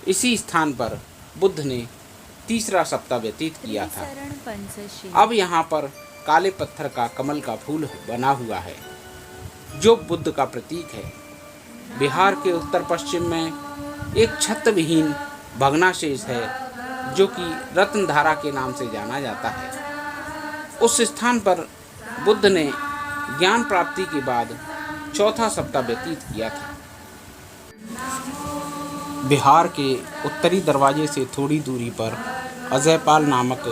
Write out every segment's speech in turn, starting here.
इसी स्थान पर बुद्ध ने तीसरा सप्ताह व्यतीत किया था। अब यहाँ पर काले पत्थर का कमल का फूल बना हुआ है जो बुद्ध का प्रतीक है। बिहार के उत्तर पश्चिम में एक छत विहीन भग्नाशेष है जो कि रत्नधारा के नाम से जाना जाता है। उस स्थान पर बुद्ध ने ज्ञान प्राप्ति के बाद चौथा सप्ताह व्यतीत किया था। बिहार के उत्तरी दरवाजे से थोड़ी दूरी पर अजयपाल नामक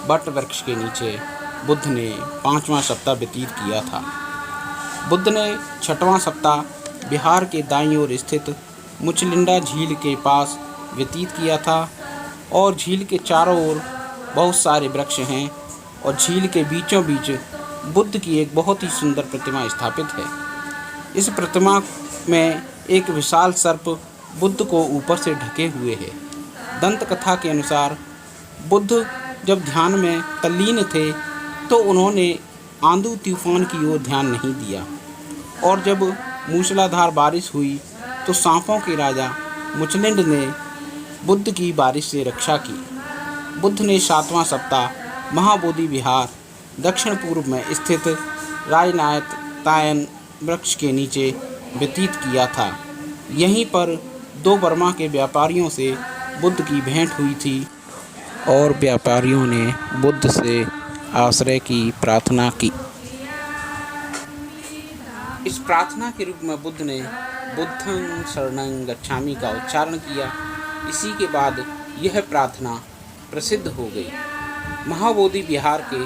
बट वृक्ष के नीचे बुद्ध ने 5वां सप्ताह व्यतीत किया था। बुद्ध ने 6वां सप्ताह बिहार के दाईं ओर स्थित मुचलिंडा झील के पास व्यतीत किया था और झील के चारों ओर बहुत सारे वृक्ष हैं और झील के बीचों बीच बुद्ध की एक बहुत ही सुंदर प्रतिमा स्थापित है। इस प्रतिमा में एक विशाल सर्प बुद्ध को ऊपर से ढके हुए है। दंत कथा के अनुसार बुद्ध जब ध्यान में तल्लीन थे तो उन्होंने आंधी तूफान की ओर ध्यान नहीं दिया और जब मूसलाधार बारिश हुई तो सांपों के राजा मुचलिंड ने बुद्ध की बारिश से रक्षा की। बुद्ध ने 7वां सप्ताह महाबोधि विहार दक्षिण पूर्व में स्थित राजनायत तायन वृक्ष के नीचे व्यतीत किया था। यहीं पर 2 बर्मा के व्यापारियों से बुद्ध की भेंट हुई थी और व्यापारियों ने बुद्ध से आश्रय की प्रार्थना की। इस प्रार्थना के रूप में बुद्ध ने बुद्धं शरणं गच्छामि का उच्चारण किया। इसी के बाद यह प्रार्थना प्रसिद्ध हो गई। महाबोधि विहार के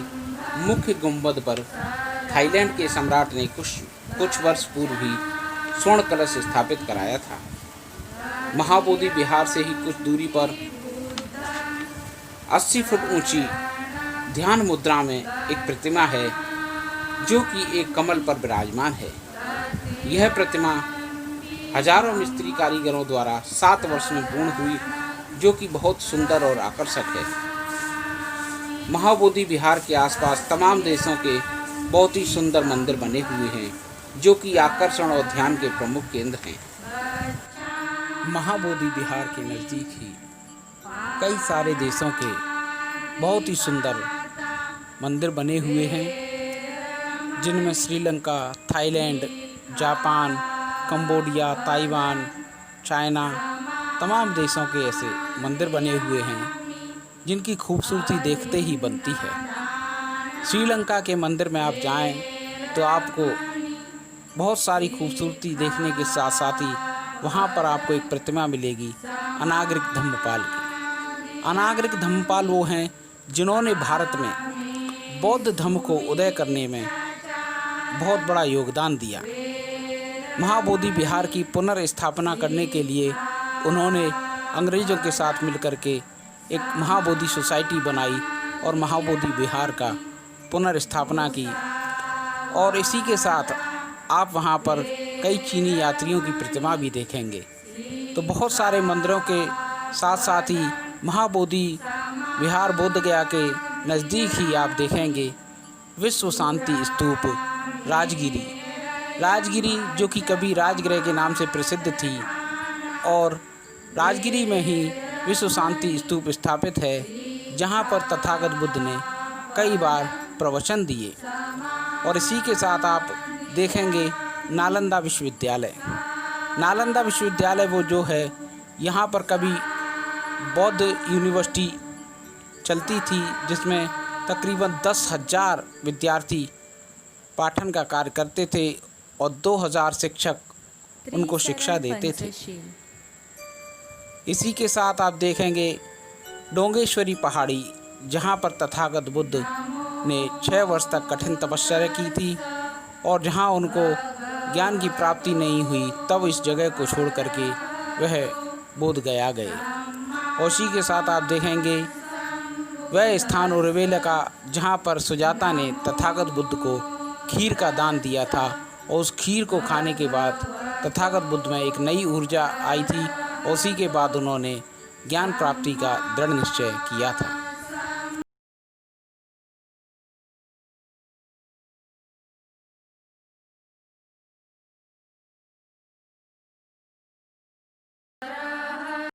मुख्य गुंबद पर थाईलैंड के सम्राट ने कुछ वर्ष पूर्व ही स्वर्ण कलश स्थापित कराया था। महाबोधि विहार से ही कुछ दूरी पर 80 फुट ऊंची ध्यान मुद्रा में एक प्रतिमा है जो कि एक कमल पर विराजमान है। यह प्रतिमा हजारों मिस्त्री कारीगरों द्वारा 7 वर्ष में पूर्ण हुई जो कि बहुत सुंदर और आकर्षक है। महाबोधि विहार के आसपास तमाम देशों के बहुत ही सुंदर मंदिर बने हुए हैं जो कि आकर्षण और ध्यान के प्रमुख केंद्र हैं। महाबोधि विहार के नज़दीक ही कई सारे देशों के बहुत ही सुंदर मंदिर बने हुए हैं जिनमें Sri Lanka, Thailand, Japan, Cambodia, Taiwan, China तमाम देशों के ऐसे मंदिर बने हुए हैं जिनकी खूबसूरती देखते ही बनती है। श्रीलंका के मंदिर में आप जाएं तो आपको बहुत सारी खूबसूरती देखने के साथ साथ ही वहाँ पर आपको एक प्रतिमा मिलेगी अनागरिक धम्मपाल की। अनागरिक धम्मपाल वो हैं जिन्होंने भारत में बौद्ध धर्म को उदय करने में बहुत बड़ा योगदान दिया। महाबोधि विहार की पुनर्स्थापना करने के लिए उन्होंने अंग्रेज़ों के साथ मिलकर के एक महाबोधि सोसाइटी बनाई और महाबोधि विहार का पुनर्स्थापना की। और इसी के साथ आप वहाँ पर कई चीनी यात्रियों की प्रतिमा भी देखेंगे। तो बहुत सारे मंदिरों के साथ साथ ही महाबोधि विहार बोधगया के नज़दीक ही आप देखेंगे विश्व शांति स्तूप राजगिरी जो कि कभी राजगृह के नाम से प्रसिद्ध थी और राजगिरी में ही विश्व शांति स्तूप स्थापित है जहाँ पर तथागत बुद्ध ने कई बार प्रवचन दिए। और इसी के साथ आप देखेंगे नालंदा विश्वविद्यालय वो जो है यहाँ पर कभी बौद्ध यूनिवर्सिटी चलती थी जिसमें तकरीबन 10,000 विद्यार्थी पाठन का कार्य करते थे और 2,000 शिक्षक उनको शिक्षा देते थे। इसी के साथ आप देखेंगे डोंगेश्वरी पहाड़ी जहाँ पर तथागत बुद्ध ने 6 वर्ष तक कठिन तपस्या की थी और जहाँ उनको ज्ञान की प्राप्ति नहीं हुई तब इस जगह को छोड़ करके वह बोधगया गए। और इसी के साथ आप देखेंगे वह स्थान उर्वेला का जहाँ पर सुजाता ने तथागत बुद्ध को खीर का दान दिया था और उस खीर को खाने के बाद तथागत बुद्ध में एक नई ऊर्जा आई थी और उसी के बाद उन्होंने ज्ञान प्राप्ति का दृढ़ निश्चय किया था।